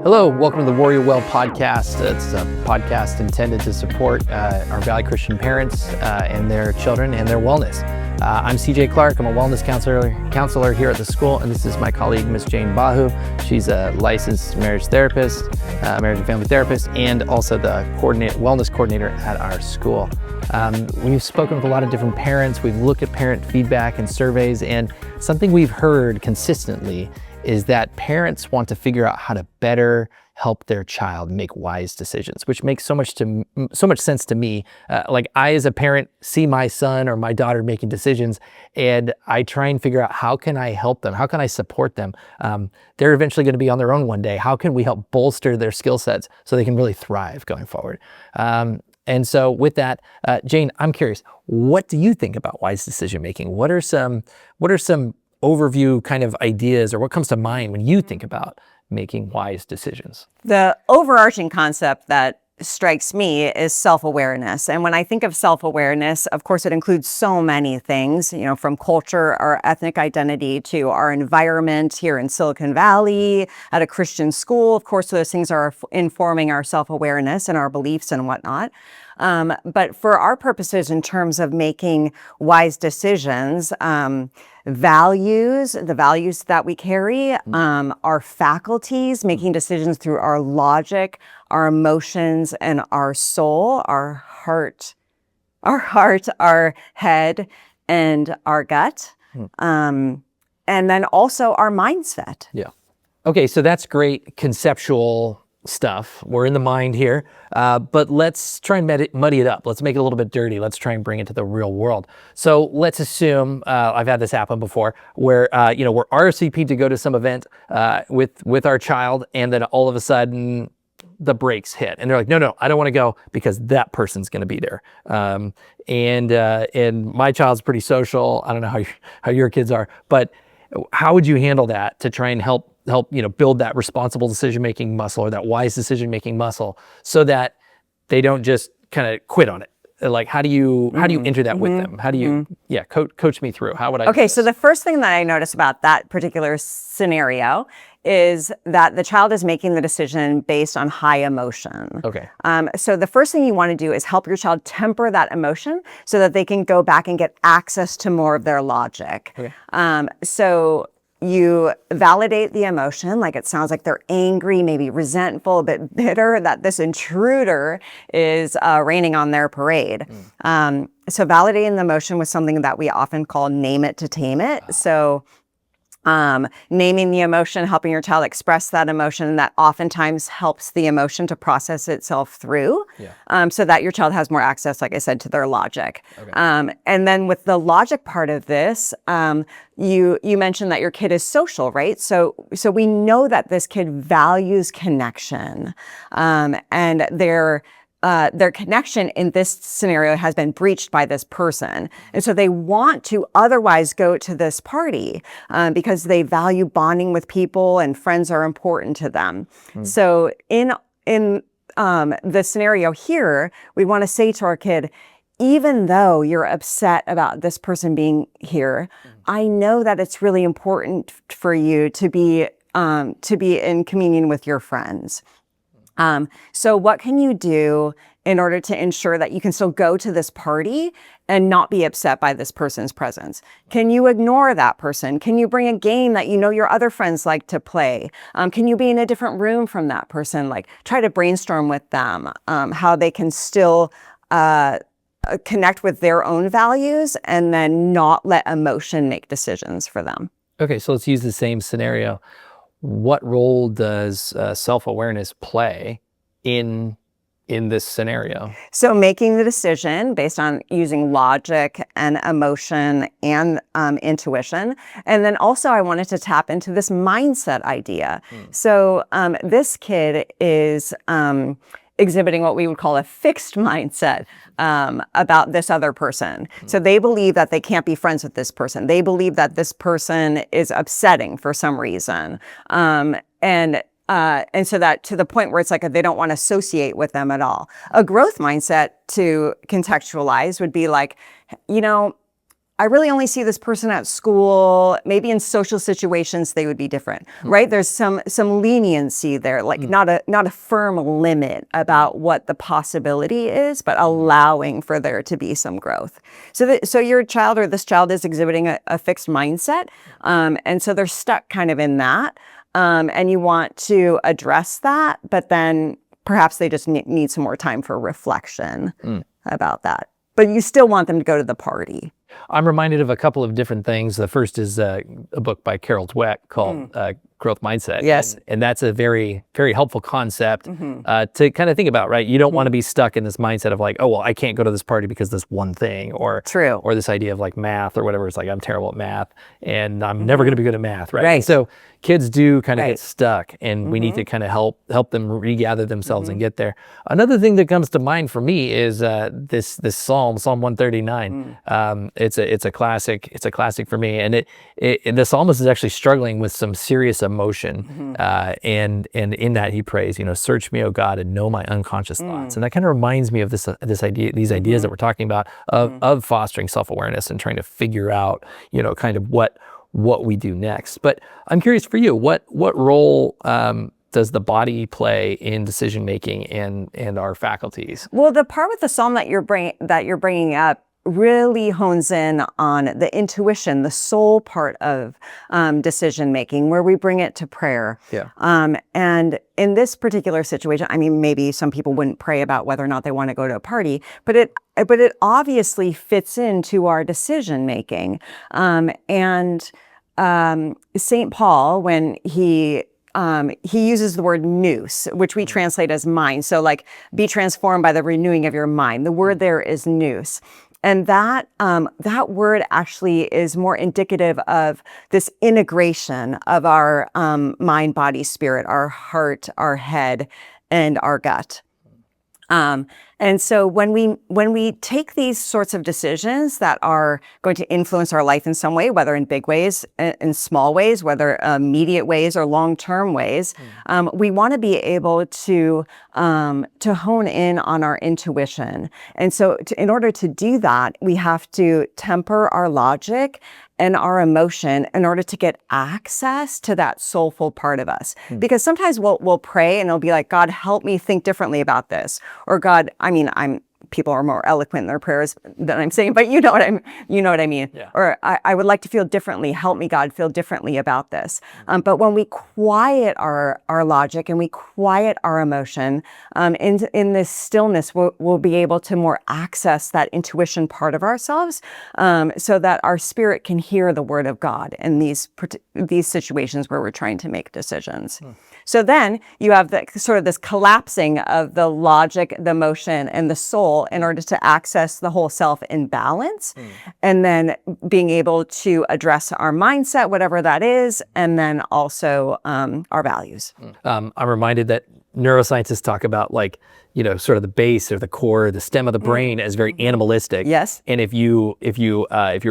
Hello, welcome to the Warrior Well podcast. It's a podcast intended to support our Valley Christian parents and their children and their wellness. I'm CJ Clark. I'm a wellness counselor here at the school, and this is my colleague, Miss Jane Bahu. She's a licensed marriage therapist, marriage and family therapist, and also the wellness coordinator at our school. We've spoken with a lot of different parents. We've looked at parent feedback and surveys, and something we've heard consistently is that parents want to figure out how to better help their child make wise decisions, which makes so much sense to me. Like I, as a parent, see my son or my daughter making decisions, and I try and figure out how can I help them? How can I support them? They're eventually going to be on their own one day. How can we help bolster their skill sets so they can really thrive going forward? And so with that, Jane, I'm curious, what do you think about wise decision making? What are some overview kind of ideas, or what comes to mind when you think about making wise decisions? The overarching concept that strikes me is self-awareness. And when I think of self-awareness, of course, it includes so many things, from culture, our ethnic identity, to our environment here in Silicon Valley, at a Christian school. Of course, those things are informing our self-awareness and our beliefs and whatnot. But for our purposes, in terms of making wise decisions, the values that we carry, our faculties, making decisions through our logic, our emotions, and our soul, our heart, our head, and our gut, and then also our mindset. Yeah. Okay, so that's great conceptual stuff. We're in the mind here, but let's try and muddy it up. Let's make it a little bit dirty. Let's try and bring it to the real world. So let's assume, I've had this happen before, where we're RSVP'd to go to some event with our child, and then all of a sudden the brakes hit, and they're like, no, I don't want to go because that person's going to be there. And my child's pretty social. I don't know how your kids are, but how would you handle that to try and help build that responsible decision-making muscle, or that wise decision-making muscle, so that they don't just kind of quit on it? Like, how do you enter that with them? How do you, coach me through. How would I? Okay, so the first thing that I notice about that particular scenario is that the child is making the decision based on high emotion. Okay. So the first thing you want to do is help your child temper that emotion so that they can go back and get access to more of their logic. Okay. So you validate the emotion, like it sounds like they're angry, maybe resentful, a bit bitter that this intruder is raining on their parade. So validating the emotion with something that we often call name it to tame it. So naming the emotion, helping your child express that emotion, that oftentimes helps the emotion to process itself through, so that your child has more access, like I said, to their logic. Okay. And then with the logic part of this, you mentioned that your kid is social, right? So we know that this kid values connection, and their connection in this scenario has been breached by this person. And so they want to otherwise go to this party because they value bonding with people, and friends are important to them. So in the scenario here, we want to say to our kid, even though you're upset about this person being here, I know that it's really important for you to be in communion with your friends. So what can you do in order to ensure that you can still go to this party and not be upset by this person's presence? Can you ignore that person? Can you bring a game that your other friends like to play? Can you be in a different room from that person? Like, try to brainstorm with them how they can still connect with their own values, and then not let emotion make decisions for them. Okay, so let's use the same scenario. What role does self-awareness play in this scenario? So making the decision based on using logic and emotion and intuition. And then also I wanted to tap into this mindset idea. So this kid is exhibiting what we would call a fixed mindset about this other person. So they believe that they can't be friends with this person. They believe that this person is upsetting for some reason. And so that to the point where it's like they don't want to associate with them at all. A growth mindset, to contextualize, would be like, I really only see this person at school. Maybe in social situations they would be different, right? There's some leniency there, like not a firm limit about what the possibility is, but allowing for there to be some growth. So your child or this child is exhibiting a fixed mindset, and so they're stuck kind of in that, and you want to address that, but then perhaps they just need some more time for reflection about that. But you still want them to go to the party. I'm reminded of a couple of different things. The first is a book by Carol Dweck called Growth Mindset. Yes. And that's a very, very helpful concept to kind of think about, right? You don't want to be stuck in this mindset of like, oh, well, I can't go to this party because this one thing, or True. or this idea of like math or whatever. It's like, I'm terrible at math and I'm never going to be good at math, right? Right. So kids do kind of Right. get stuck, and we need to kind of help them regather themselves and get there. Another thing that comes to mind for me is this Psalm 139. It's a classic. It's a classic for me, and the psalmist is actually struggling with some serious emotion, and in that he prays, search me, O God, and know my unconscious thoughts. And that kind of reminds me of these ideas that we're talking about of fostering self-awareness and trying to figure out, kind of what we do next. But I'm curious for you, what role does the body play in decision making and our faculties? Well, the part with the psalm that you're bringing up really hones in on the intuition, the soul part of decision making, where we bring it to prayer. Yeah. And in this particular situation, I mean, maybe some people wouldn't pray about whether or not they want to go to a party, but it obviously fits into our decision making. And St. Paul, when he uses the word nous, which we translate as mind. So like, be transformed by the renewing of your mind. The word there is nous. And that word actually is more indicative of this integration of our mind, body, spirit, our heart, our head, and our gut. And so when we take these sorts of decisions that are going to influence our life in some way, whether in big ways, in small ways, whether immediate ways or long-term ways, we want to be able to hone in on our intuition. And so in order to do that, we have to temper our logic and our emotion in order to get access to that soulful part of us. Because sometimes we'll pray and it'll be like, God, help me think differently about this. Or God, people are more eloquent in their prayers than I'm saying, but you know what I mean. Yeah. Or I would like to feel differently. Help me, God, feel differently about this. But when we quiet our logic and we quiet our emotion, in this stillness, we'll be able to more access that intuition part of ourselves, so that our spirit can hear the word of God in these situations where we're trying to make decisions. So then you have this collapsing of the logic, the emotion, and the soul in order to access the whole self in balance, and then being able to address our mindset, whatever that is, and then also our values. I'm reminded that neuroscientists talk about sort of the base or the core, the stem of the brain as very animalistic. Yes. And if you're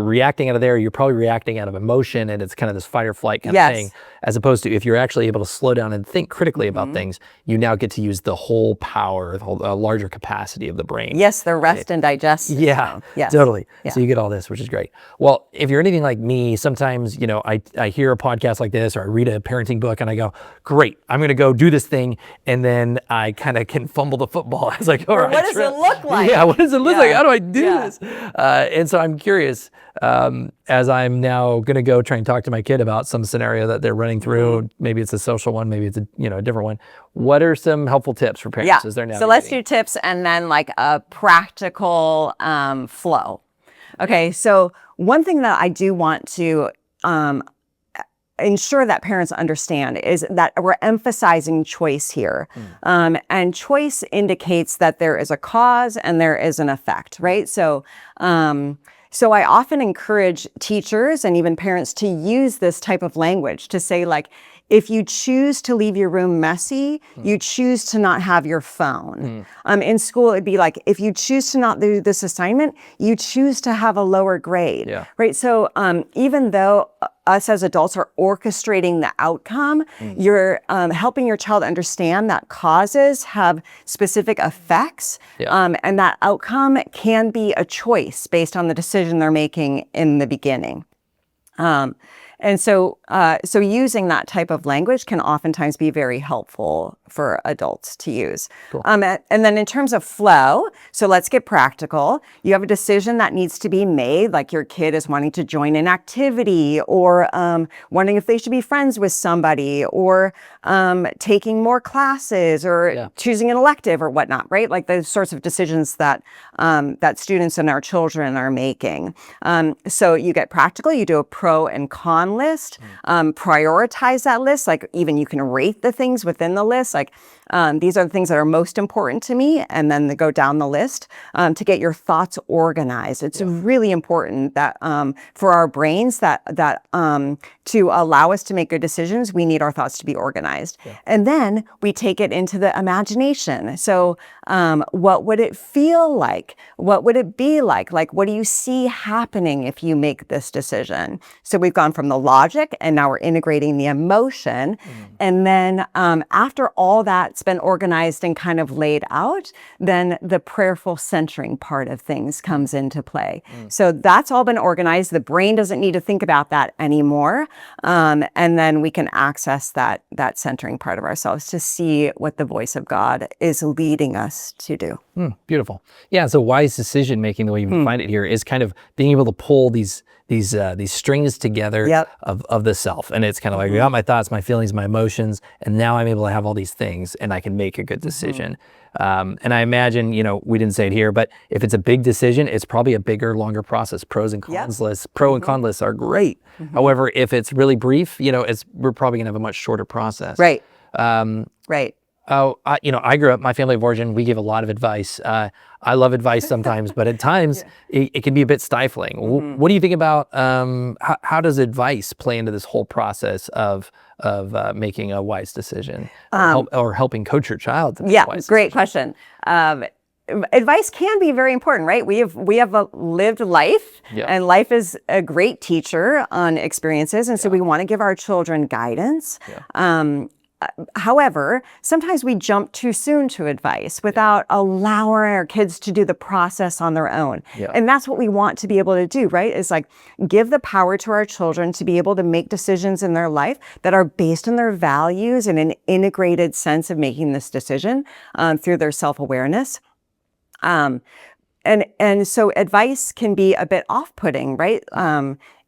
reacting out of there, you're probably reacting out of emotion, and it's kind of this fight or flight kind of thing. As opposed to if you're actually able to slow down and think critically about things, you now get to use the whole power, the whole larger capacity of the brain. Yes, the rest and digest. Yeah, yes. Totally. Yeah. So you get all this, which is great. Well, if you're anything like me, sometimes, I hear a podcast like this, or I read a parenting book and I go, great, I'm going to go do this thing. And then I kind of can fumble the football. I was like, all right. What does it look like? Yeah, what does it look like? How do I do Yeah. this? And so I'm curious, as I'm now going to go try and talk to my kid about some scenario that they're running through, maybe it's a social one, maybe it's a different one. What are some helpful tips for parents as they're navigating? So let's do tips and then like a practical flow. Okay, so one thing that I do want to ensure that parents understand is that we're emphasizing choice here. And choice indicates that there is a cause and there is an effect, right? So I often encourage teachers and even parents to use this type of language to say, like, if you choose to leave your room messy, you choose to not have your phone. In school, it'd be like, if you choose to not do this assignment, you choose to have a lower grade, right? So even though us as adults are orchestrating the outcome, you're helping your child understand that causes have specific effects, and that outcome can be a choice based on the decision they're making in the beginning. And so using that type of language can oftentimes be very helpful for adults to use. Cool. And then in terms of flow, so let's get practical. You have a decision that needs to be made, like your kid is wanting to join an activity, or wondering if they should be friends with somebody, or taking more classes, or choosing an elective or whatnot, right? Like those sorts of decisions that that students and our children are making. So you get practical, you do a pro and con list, prioritize that list, like even you can rate the things within the list, like these are the things that are most important to me, and then go down the list to get your thoughts organized. It's really important that for our brains that to allow us to make good decisions, we need our thoughts to be organized. And then we take it into the imagination. So what would it feel like? What would it be like? Like, what do you see happening if you make this decision? So we've gone from the logic, and now we're integrating the emotion. And then after all that's been organized and kind of laid out, then the prayerful centering part of things comes into play. So that's all been organized. The brain doesn't need to think about that anymore. And then we can access that centering part of ourselves to see what the voice of God is leading us to do. Beautiful. Yeah. So wise decision making, the way you find it here, is kind of being able to pull these strings together of the self. And it's kind of like, I got my thoughts, my feelings, my emotions, and now I'm able to have all these things and I can make a good decision. And I imagine, we didn't say it here, but if it's a big decision, it's probably a bigger, longer process. Pros and cons lists, pro and con lists are great. However, if it's really brief, we're probably gonna have a much shorter process. Right. Right. I grew up, my family of origin, we give a lot of advice. I love advice sometimes, but at times it can be a bit stifling. What do you think about, how does advice play into this whole process of making a wise decision, or helping coach your child to make a wise great decision? question. Advice can be very important, right? We have a lived life, and life is a great teacher on experiences, and so we want to give our children guidance. However, sometimes we jump too soon to advice without allowing our kids to do the process on their own. And that's what we want to be able to do, right? Is like give the power to our children to be able to make decisions in their life that are based on their values and an integrated sense of making this decision through their self-awareness. And so advice can be a bit off-putting, right?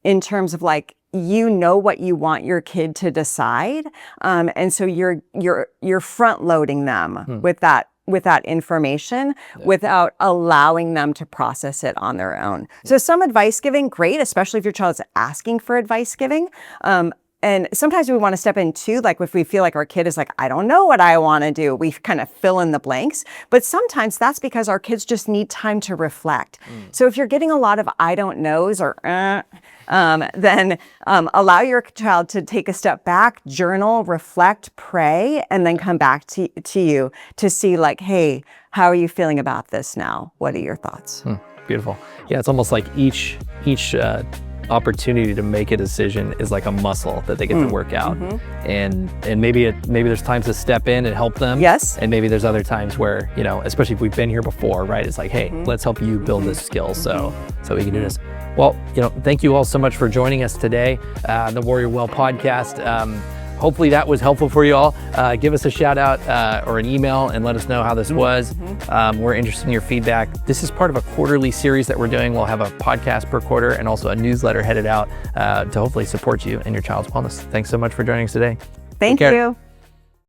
In terms of like, what you want your kid to decide, and so you're front loading them with that information without allowing them to process it on their own. So some advice giving, great, especially if your child's asking for advice giving. And sometimes we want to step in too, like if we feel like our kid is like, I don't know what I want to do, we kind of fill in the blanks. But sometimes that's because our kids just need time to reflect. So if you're getting a lot of I don't knows or then allow your child to take a step back, journal, reflect, pray, and then come back to you to see like, hey, how are you feeling about this now? What are your thoughts? Beautiful. Yeah, it's almost like each opportunity to make a decision is like a muscle that they get to work out, and maybe there's times to step in and help them, and maybe there's other times where especially if we've been here before, right, it's like, hey, let's help you build this skill so we can do this. Well, thank you all so much for joining us today, the Warrior Well podcast. Hopefully that was helpful for you all. Give us a shout out or an email and let us know how this was. We're interested in your feedback. This is part of a quarterly series that we're doing. We'll have a podcast per quarter and also a newsletter headed out to hopefully support you and your child's wellness. Thanks so much for joining us today. Thank you.